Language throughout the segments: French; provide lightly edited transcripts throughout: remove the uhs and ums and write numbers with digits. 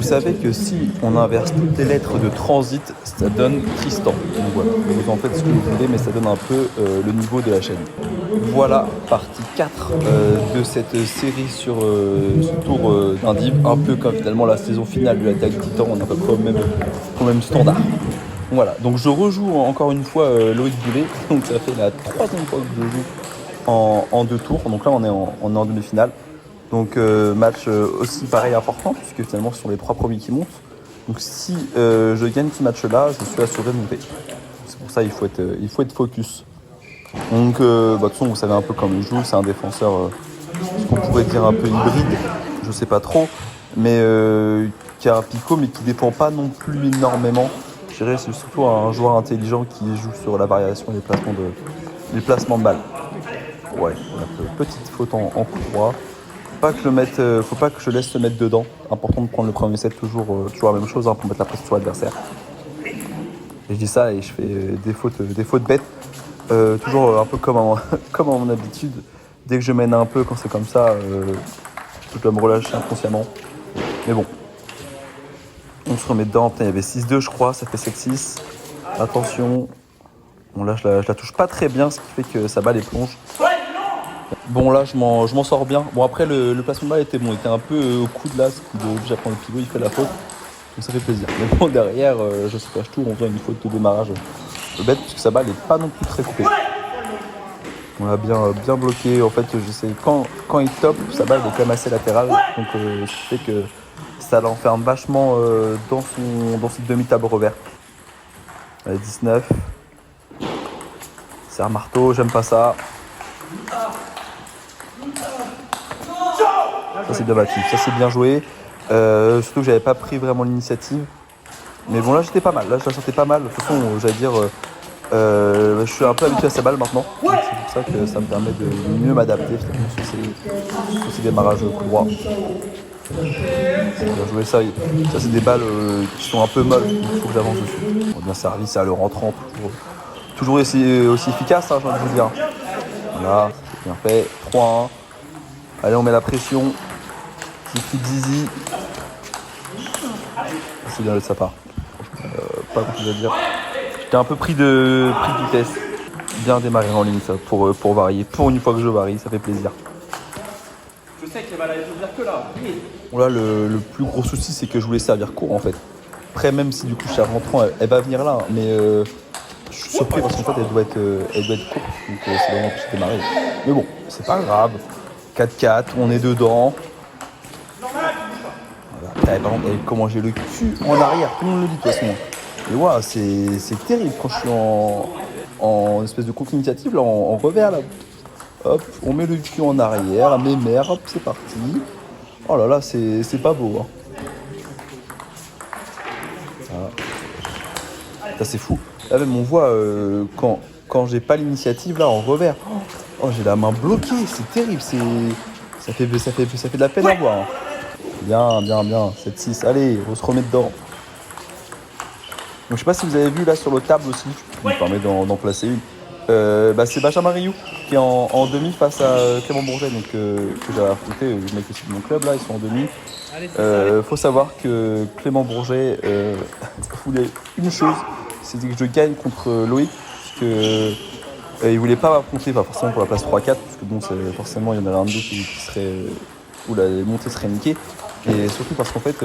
vous savez que si on inverse toutes les lettres de transit, ça donne Tristan. Donc voilà, vous en faites ce que vous voulez, mais ça donne un peu le niveau de la chaîne. Voilà, partie 4 de cette série sur ce tour d'un div, un peu comme finalement la saison finale de l'Attaque Titan, on est à peu près au même standard. Voilà, donc je rejoue encore une fois Loïc Boulet, donc ça fait la 3e fois que je joue en 2 tours, donc là on est en demi-finale. Donc match aussi pareil important, puisque finalement ce sont les 3 premiers qui montent. Donc si je gagne ce match-là, je suis assuré de monter. C'est pour ça il faut être focus. Donc de toute façon vous savez un peu comment il joue, c'est un défenseur, ce qu'on pourrait dire un peu hybride, je sais pas trop, mais qui a un picot mais qui dépend pas non plus énormément. Je dirais c'est surtout un joueur intelligent qui joue sur la variation des placements de balles. Ouais, petite faute en coup droit. Faut pas que je laisse le mettre dedans. Important de prendre le premier set, toujours la même chose pour mettre la pression sur l'adversaire. Et je dis ça et je fais des fautes bêtes. Toujours un peu comme à mon habitude. Dès que je mène un peu, quand c'est comme ça, je dois me relâcher inconsciemment. Mais bon, on se remet dedans. Putain, il y avait 6-2 je crois, ça fait 7-6. Attention. Bon là je la touche pas très bien, ce qui fait que sa balle est plonge. Bon là je m'en sors bien. Bon après le placement de balle était bon, il était un peu au coude là, ce qui oblige à prendre le pivot, il fait la faute. Donc ça fait plaisir. Mais bon derrière, je se cache tout, on voit une faute de démarrage bête, puisque sa balle n'est pas non plus très coupée. On l'a bien bloqué. En fait je sais quand il top, sa balle est quand même assez latérale. Donc ce qui fait que ça l'enferme vachement dans cette demi-table revers. Allez, 19. C'est un marteau, j'aime pas ça. Ça c'est bien battu, ça c'est bien joué. Surtout que j'avais pas pris vraiment l'initiative. Mais bon là j'étais pas mal, là je la sentais pas mal. De toute façon j'allais dire, je suis un peu habitué à sa balle maintenant. Donc c'est pour ça que ça me permet de mieux m'adapter finalement sur ces démarrages coup droit. C'est bien joué ça. Ça c'est des balles qui sont un peu molles, il faut que j'avance dessus. Bien servi, ça le rentrant, toujours aussi efficace, hein, j'ai envie de vous dire. Voilà, c'est bien fait. 3-1. Allez, on met la pression. Petit Zizi. C'est bien de sa part. Pas grand chose à dire. J'étais un peu pris de vitesse. Bien démarrer en ligne ça pour varier. Pour une fois que je varie, ça fait plaisir. Je sais qu'elle va la servir que là. Bon là le plus gros souci c'est que je voulais servir court en fait. Après même si du coup je suis rentrant, elle va venir là, mais je suis surpris parce qu'en fait elle doit être courte, donc c'est vraiment plus démarrer. Mais bon, c'est pas grave. 4-4, on est dedans. Voilà. Par contre, comment j'ai le cul en arrière, tout le monde le dit de toute façon. Et ouais, c'est terrible quand je suis en espèce de contre initiative, là, en revers là. Hop, on met le cul en arrière, mes mères, hop, c'est parti. Oh là là, c'est pas beau. Hein. Voilà. Ça c'est fou. Là même on voit quand j'ai pas l'initiative là en revers. Oh, j'ai la main bloquée, c'est terrible, ça fait de la peine à voir. Hein. Bien, 7-6, allez, on se remet dedans. Donc je sais pas si vous avez vu là sur le table aussi, qui me permet d'en placer une. C'est Benjamin Rioux qui est en demi face à Clément Bourget, donc, que j'avais affronté, le mec aussi de mon club là, ils sont en demi. Faut savoir que Clément Bourget voulait une chose, c'était que je gagne contre Loïc, puisque il voulait pas m'affronter, pas forcément pour la place 3-4, parce que bon, forcément il y en avait un de deux qui serait, où la montée serait niquée, et surtout parce qu'en fait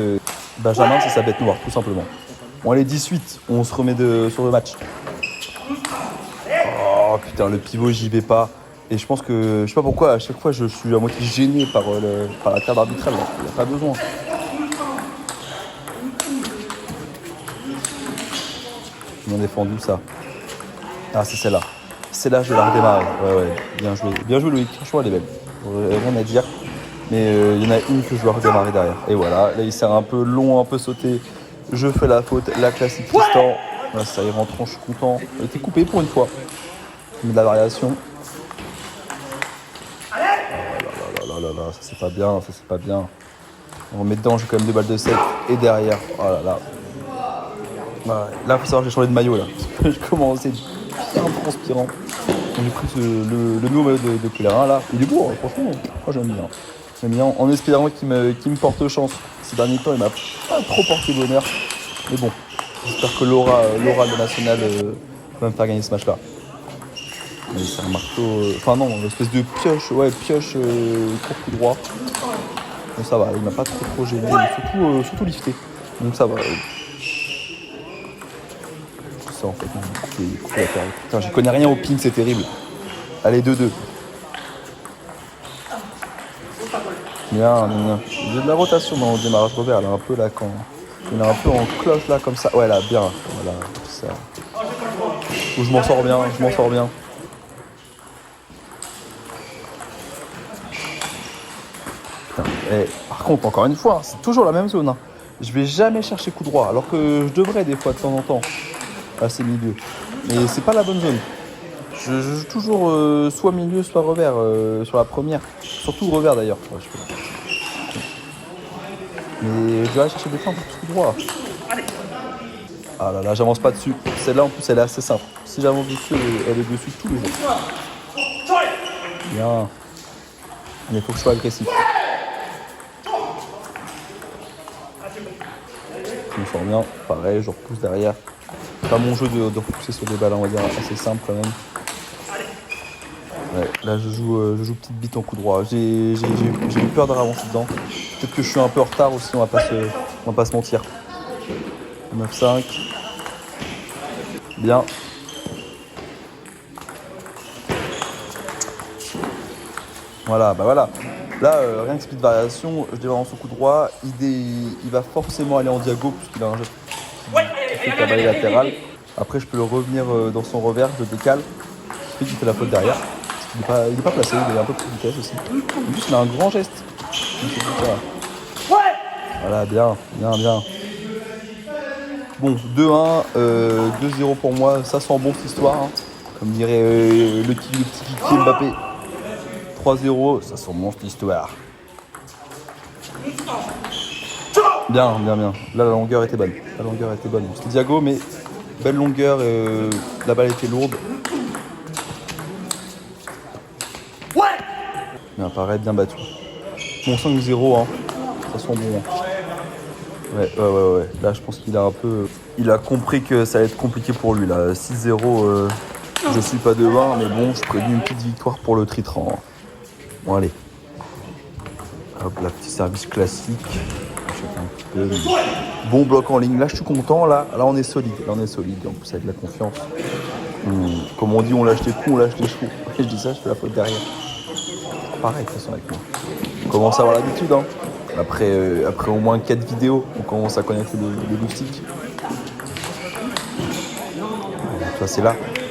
Benjamin c'est sa bête noire tout simplement. Bon allez 18, on se remet sur le match. Oh putain, le pivot j'y vais pas. Et je pense que, je sais pas pourquoi, à chaque fois je suis à moitié gêné par la table arbitrale. Il n'y a pas besoin. Bien défendu ça. Ah c'est celle-là. Celle-là je vais la redémarrer. Ouais, bien joué. Bien joué Loïc, franchement elle est belle. Rien à dire. Mais il y en a une que je dois redémarrer derrière. Et voilà, là il sert un peu long, un peu sauté. Je fais la faute, la classique Tristan. Là, ça y rentre, je suis content. Elle était coupée pour une fois. Je mets de la variation. Oh là là, ça c'est pas bien, On remet dedans, j'ai quand même 2 balles de sec. Et derrière, oh là là. Voilà. Là, faut savoir que j'ai changé de maillot là. Parce que je commençais bien transpirant. Donc, j'ai pris le nouveau maillot de pèlerin là. Il est beau, hein, franchement. Moi j'aime bien. En espérant qu'il me porte chance. Ces derniers temps, il m'a pas trop porté bonheur. Mais bon, j'espère que Laura de National va me faire gagner ce match-là. Mais c'est un marteau... Enfin non, une espèce de pioche, court coup droit. Donc ça va, il m'a pas trop gêné, mais surtout lifté. Donc ça va. C'est ça en fait, coupé la terre. Putain, j'y connais rien au ping, c'est terrible. Allez, 2-2. Bien. J'ai de la rotation dans le démarrage revers, là, un peu là, quand... Il est un peu en cloche là, comme ça. Ouais, là, bien. Voilà, ça. Où je m'en sors bien. Putain. Et, par contre, encore une fois, c'est toujours la même zone. Hein. Je vais jamais chercher coup droit, alors que je devrais des fois de temps en temps à ces milieux. Mais c'est pas la bonne zone. Je joue toujours soit milieu, soit revers sur la première. Surtout revers d'ailleurs. Ouais, mais je vais aller chercher des fois un peu plus coup droit. Ah là là, j'avance pas dessus. Celle-là en plus elle est assez simple. Si j'avance dessus, elle est dessus tous les jours. Bien. Mais il faut que je sois agressif. Je me sens bien. Pareil, je repousse derrière. Pas mon jeu de repousser sur des balles, on va dire, assez simple quand même. Ouais, là je joue petite bite en coup droit. J'ai eu peur de ravancer dedans. Peut-être que je suis un peu en retard aussi, on va pas se mentir. 9-5. Bien. Voilà, bah voilà. Là, rien que speed variation, je démarre en son coup droit. Il va forcément aller en diago puisqu'il a un geste qui fait cavaler latéral. Après, je peux le revenir dans son revers, je le décale. Ce qui fait qu'il fait la faute derrière. Il est pas placé, il est un peu plus vitesse aussi. En plus, il a un grand geste. Voilà, bien. Bon, 2-1, 2-0 pour moi, ça sent bon cette histoire. Hein. Comme dirait le petit Kiki Mbappé. 3-0, ça sent bon cette histoire. Bien. Là, la longueur était bonne. C'était diago, mais belle longueur. La balle était lourde. Bien, pareil, bien battu. Bon, 5-0, hein. Ça sent bon. Hein. Ouais. Là, je pense qu'il a un peu... Il a compris que ça allait être compliqué pour lui, là. 6-0, je suis pas devant, mais bon, je prédis une petite victoire pour le Tritran. Bon, allez. Hop, la petit service classique. Un petit peu. Bon bloc en ligne. Là, je suis content. Là, on est solide. En plus, avec la confiance. Comme on dit, on lâche les coups, on lâche les chevaux. Et je dis ça, je fais la faute derrière. Pareil, de toute façon, avec moi. On commence à avoir l'habitude, hein. Après au moins 4 vidéos, on commence à connaître le loustic.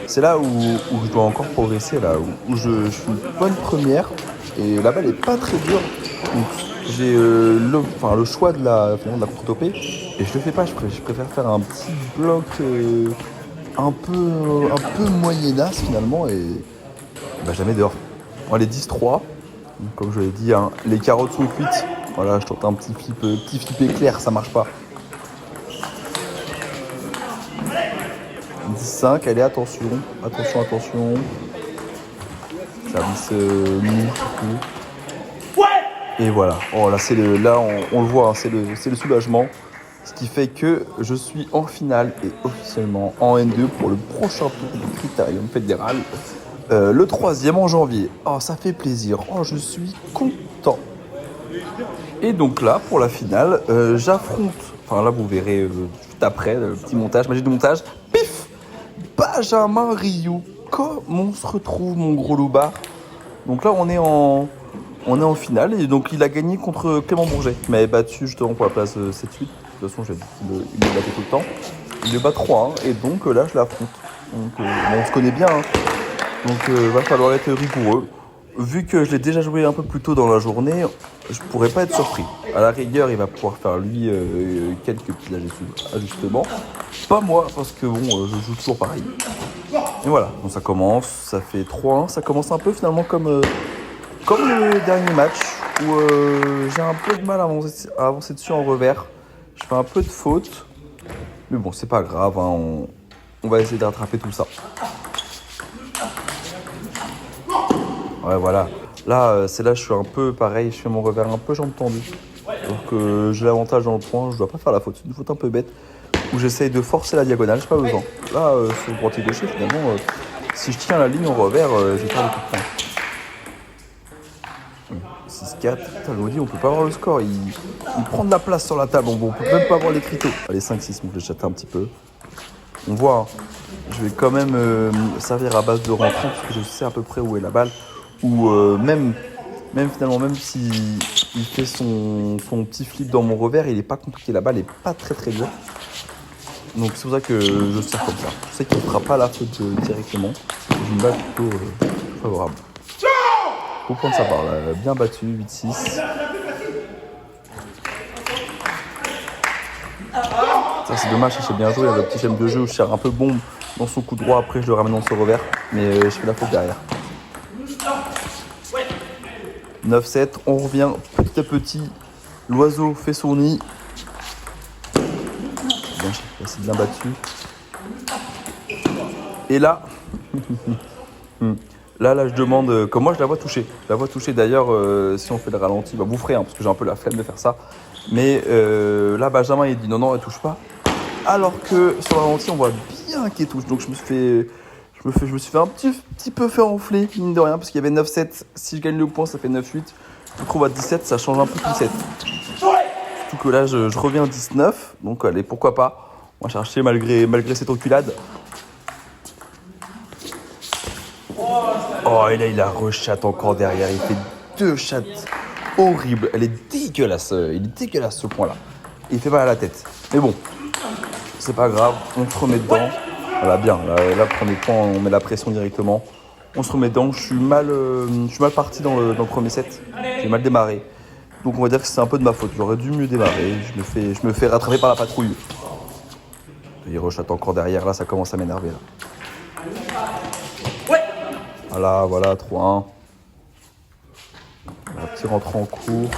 C'est là où je dois encore progresser, là, où je suis une bonne première. Et la balle est pas très dure. Donc j'ai le choix de la contre-topée. Et je le fais pas, je préfère faire un petit bloc un peu moyennasse finalement. Et bah, jamais dehors. Bon, les 10-3. Comme je l'ai dit, hein, les carottes sont cuites. Voilà, je tente un petit flip éclair, ça marche pas. 10-5, allez, attention. Service mou, surtout. Et voilà. Oh, là, on le voit, hein, c'est le soulagement. Ce qui fait que je suis en finale et officiellement en N2 pour le prochain tour du Critérium fédéral. Le 3e en janvier. Oh, ça fait plaisir. Oh, je suis content. Et donc là, pour la finale, j'affronte, enfin là vous verrez juste après, le petit montage, magie de montage, pif, Benjamin Rioux. Comment on se retrouve, mon gros loupard. Donc là, on est en finale, et donc il a gagné contre Clément Bourget, qui m'avait battu justement pour la place 7-8. De toute façon, j'ai dit qu'il me battait tout le temps. Il me bat 3, et donc là, je l'affronte. Donc on se connaît bien, hein. Donc va falloir être rigoureux. Vu que je l'ai déjà joué un peu plus tôt dans la journée, je pourrais pas être surpris. À la rigueur, il va pouvoir faire lui quelques petits ajustements. Pas moi, parce que bon, je joue toujours pareil. Et voilà, donc ça commence, ça fait 3-1. Ça commence un peu finalement comme le dernier match, où j'ai un peu de mal à avancer dessus en revers. Je fais un peu de faute. Mais bon, c'est pas grave, hein, on va essayer de rattraper tout ça. Ouais, voilà. Là, je suis un peu pareil, je fais mon revers un peu jambe tendue. Alors que j'ai l'avantage dans le point, je dois pas faire la faute. C'est une faute un peu bête où j'essaye de forcer la diagonale, j'ai pas besoin. Là, sur le droitier gaucher, finalement, si je tiens la ligne en revers, je vais faire le coup de poing. 6-4, putain, je vous dis, on peut pas avoir le score. Il prend de la place sur la table, on peut même pas avoir les criteaux. Allez, 5-6, donc je vais chatter un petit peu. On voit, hein, je vais quand même servir à base de rentrant parce que je sais à peu près où est la balle. Ou même finalement, même s'il fait son petit flip dans mon revers, il est pas compliqué. La balle est pas très dure. Donc c'est pour ça que je sers comme ça. Je sais qu'il ne fera pas la faute directement. J'ai une balle plutôt favorable. Au point de sa part, là, bien battu, 8-6. Ça c'est dommage, c'est bien joué. Il y a le petit j'aime de jeu où je sers un peu bombe dans son coup droit. Après je le ramène dans son revers. Mais je fais la faute derrière. 9-7, on revient petit à petit. L'oiseau fait son nid. Bien, c'est bien battu. Et là, là, je demande, comme moi je la vois toucher. Je la vois toucher d'ailleurs, si on fait le ralenti, bah, vous ferez, hein, parce que j'ai un peu la flemme de faire ça. Mais là, Benjamin il dit non, elle touche pas. Alors que sur le ralenti, on voit bien qu'elle touche. Donc je me suis fait un petit peu fait enfler, mine de rien, parce qu'il y avait 9-7. Si je gagne le point, ça fait 9-8. Je me trouve à 17, ça change un peu tout 7. Surtout que là, je reviens à 19. Donc allez, pourquoi pas. On va chercher malgré cette enculade. Oh, et là, il la rechatte encore derrière. Il fait 2 chattes horribles. Elle est dégueulasse. Il est dégueulasse, ce point-là. Il fait mal à la tête. Mais bon, c'est pas grave. On se remet dedans. Voilà, bien. Là, premier point, on met la pression directement. On se remet dedans. Je suis mal parti dans le premier set. J'ai mal démarré. Donc, on va dire que c'est un peu de ma faute. J'aurais dû mieux démarrer. Je me fais rattraper par la patrouille. Il rechatte encore derrière. Là, ça commence à m'énerver. Là. Voilà, 3-1. Un petit rentrant en cours.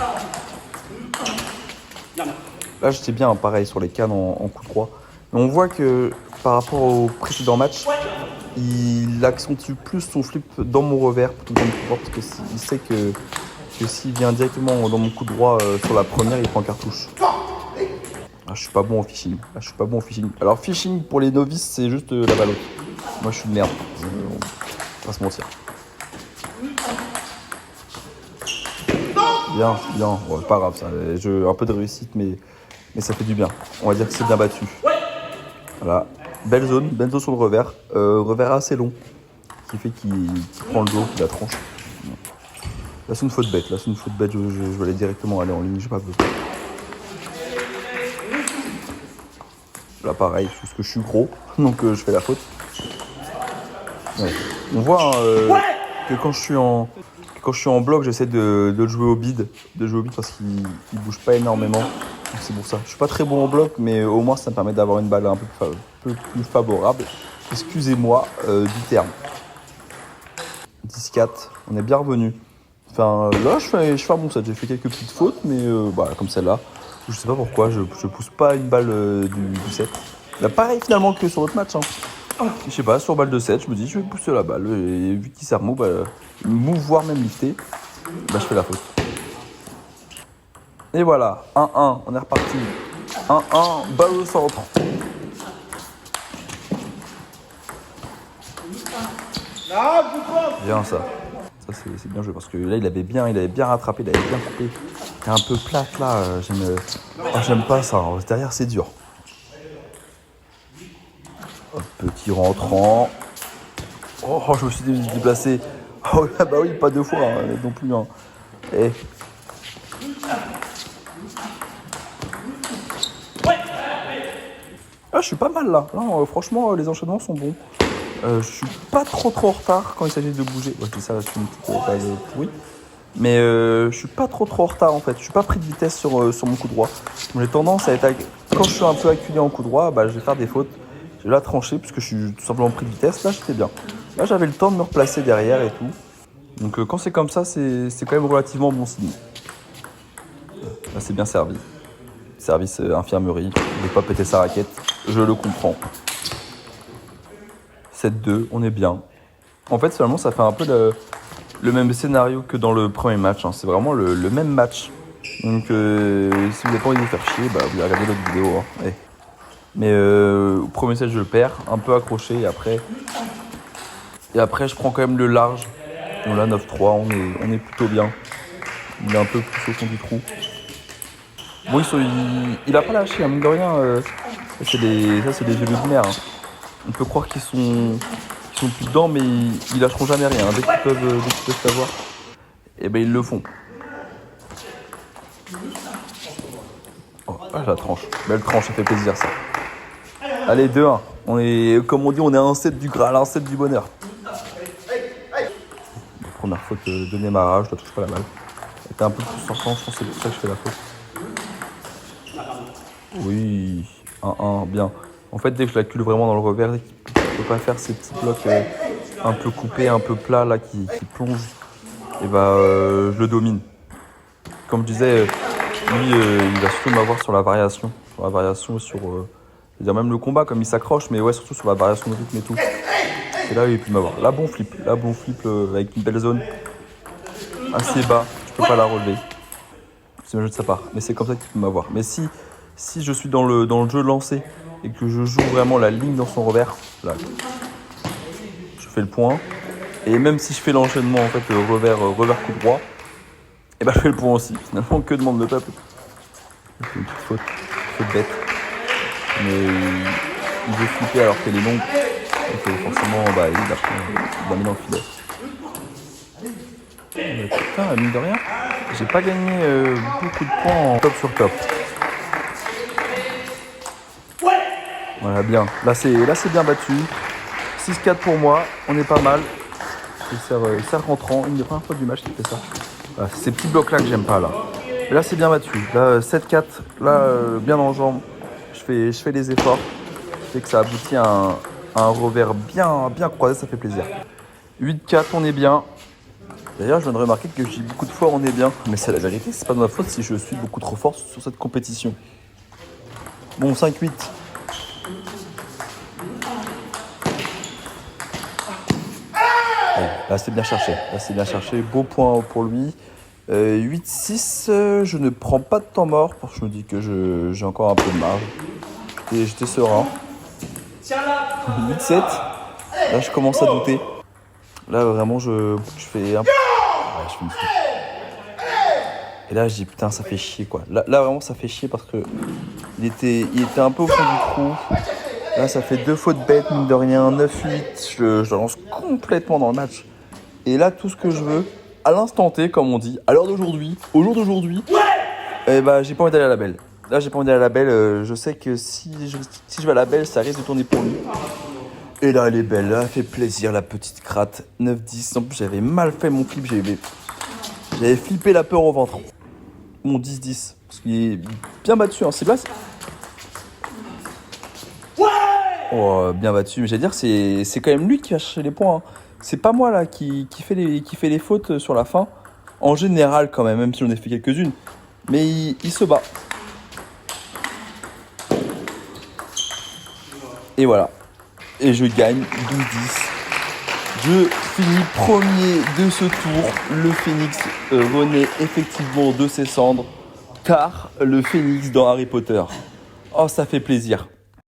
Là, j'étais bien, pareil, sur les cannes en coup droit. Mais on voit que par rapport au précédent match, il accentue plus son flip dans mon revers plutôt que dans mon coup droit, parce qu'il sait que s'il vient directement dans mon coup droit sur la première, il prend cartouche. Ah, je suis pas bon au phishing. Alors, phishing pour les novices, c'est juste la balle haute. Moi, je suis une merde. On va pas se mentir. Bien. Bon, pas grave, ça. Un peu de réussite, mais ça fait du bien. On va dire que c'est bien battu. Voilà. Belle zone sur le revers. Revers assez long, qui fait qu'il prend le dos, qu'il la tranche. Là, c'est une faute bête. Je vais aller directement aller en ligne, j'ai pas besoin. Là, pareil, parce que je suis gros, donc je fais la faute. Ouais. On voit que quand je suis en bloc, j'essaie de jouer au bid, parce qu'il bouge pas énormément. Donc c'est pour ça. Je suis pas très bon en bloc, mais au moins ça me permet d'avoir une balle un peu plus favorable. Excusez-moi du terme. 10-4, on est bien revenu. Enfin là, je fais un bon set. J'ai fait quelques petites fautes, mais comme celle-là. Je sais pas pourquoi, je pousse pas une balle du set. Là, pareil finalement que sur l'autre match. Hein. Je sais pas, sur balle de 7, je me dis je vais pousser la balle. Et vu qu'il sert move, voire même lifter, je fais la faute. Et voilà, 1-1, on est reparti. 1-1, balle au centre. Bien ça. Ça c'est bien joué parce que là il avait bien rattrapé, il avait bien coupé. C'est un peu plate là, j'aime pas ça. Derrière c'est dur. Hop, petit rentrant. Oh, je me suis déplacé. Oh bah oui, pas 2 fois non plus. Hein. Et... Ah, je suis pas mal là. Non, franchement, les enchaînements sont bons. Je suis pas trop en retard quand il s'agit de bouger. Ouais, je dis ça, je suis une petite phase pourrie. Mais je suis pas trop en retard en fait. Je suis pas pris de vitesse sur mon coup droit. J'ai tendance à être. Quand je suis un peu acculé en coup droit, je vais faire des fautes. Je vais la trancher parce que je suis tout simplement pris de vitesse. Là, j'étais bien. Là, j'avais le temps de me replacer derrière et tout. Donc, quand c'est comme ça, c'est quand même relativement bon signe. Là, c'est bien servi. Service infirmerie. Je ne vais pas péter sa raquette. Je le comprends. 7-2, on est bien. En fait, finalement, ça fait un peu le même scénario que dans le premier match. Hein. C'est vraiment le même match. Donc si vous n'avez pas envie de vous faire chier, bah vous regardez l'autre vidéo. Hein. Ouais. Mais au premier set je le perds, un peu accroché et après je prends quand même le large. Donc là 9-3, on est plutôt bien. Il est un peu plus au fond du trou. Bon il a pas lâché, hein, mine de rien. Ça c'est des yeux de mer. Hein. On peut croire qu'ils sont plus dedans, mais ils lâcheront jamais rien. Hein. Dès qu'ils peuvent savoir, et ben ils le font. Oh, ah, la tranche. Belle tranche, ça fait plaisir ça. Allez, 2-1. On est, comme on dit, on est à un set du Graal, un set du bonheur. La première faute de démarrage, je ne touche pas la balle. Elle était un peu plus sortant, je pense que c'est pour ça que je fais la faute. Oui, 1-1, bien. En fait, dès que je la cule vraiment dans le revers, dès qu'il ne peut pas faire ces petits blocs un peu coupés, un peu plats là, qui plongent, et bah, je le domine. Comme je disais, lui, il va surtout m'avoir sur la variation. Sur c'est-à-dire même le combat, comme il s'accroche, mais ouais, surtout sur la variation de rythme et tout. Et là, il peut m'avoir. Là, bon flip avec une belle zone assez bas. Je peux pas la relever. C'est un jeu de sa part, mais c'est comme ça qu'il peut m'avoir. Mais si je suis dans le jeu lancé et que je joue vraiment la ligne dans son revers, là, je fais le point. Et même si je fais l'enchaînement, en fait, revers coup droit, et bah je fais le point aussi. Finalement, que demande le peuple? C'est une petite faute bête. Mais il veut flipper alors qu'elle est longue. Donc forcément, bah, il l'a mis dans le filet. Putain, mine de rien, j'ai pas gagné beaucoup de points en top sur top. Voilà, bien. Là, c'est bien battu. 6-4 pour moi, on est pas mal. Il sert rentrant. Une des premières fois du match qui fait ça. Voilà, c'est ces petits blocs-là que j'aime pas, là. Mais là, c'est bien battu. Là, 7-4, là, bien en jambes. Je fais les efforts, qui fait que ça aboutit à un revers bien croisé, ça fait plaisir. 8-4, on est bien. D'ailleurs, je viens de remarquer que j'ai beaucoup de fois on est bien. Mais c'est la vérité, c'est pas de ma faute si je suis beaucoup trop fort sur cette compétition. Bon, 5-8. Là, c'est bien cherché. Beau point pour lui. 8-6, je ne prends pas de temps mort parce que je me dis que j'ai encore un peu de marge. Et j'étais serein. 8-7, là je commence à douter. Là vraiment je fais un peu... Ouais, je fais une faute. Et là je dis putain ça fait chier quoi. Là vraiment ça fait chier parce que il était un peu au fond du trou. Là ça fait 2 fautes bêtes mine de rien. 9-8, je lance complètement dans le match. Et là tout ce que je veux, à l'instant T comme on dit, à l'heure d'aujourd'hui, au jour d'aujourd'hui, eh bah j'ai pas envie d'aller à la belle. Là j'ai pas envie d'aller à la belle, je sais que si je vais à la belle ça risque de tourner pour lui. Et là elle est belle, là elle fait plaisir la petite cratte. 9-10, en plus j'avais mal fait mon flip, j'avais flippé la peur au ventre. Mon 10-10, parce qu'il est bien battu, hein. C'est là. Oh bien battu, mais j'allais dire c'est quand même lui qui va chercher les points. Hein. C'est pas moi là qui fait les fautes sur la fin. En général quand même si j'en ai fait quelques-unes. Mais il se bat. Et voilà. Et je gagne 12-10. Je finis premier de ce tour. Le phénix renaît effectivement de ses cendres. Car le phénix dans Harry Potter. Oh, ça fait plaisir.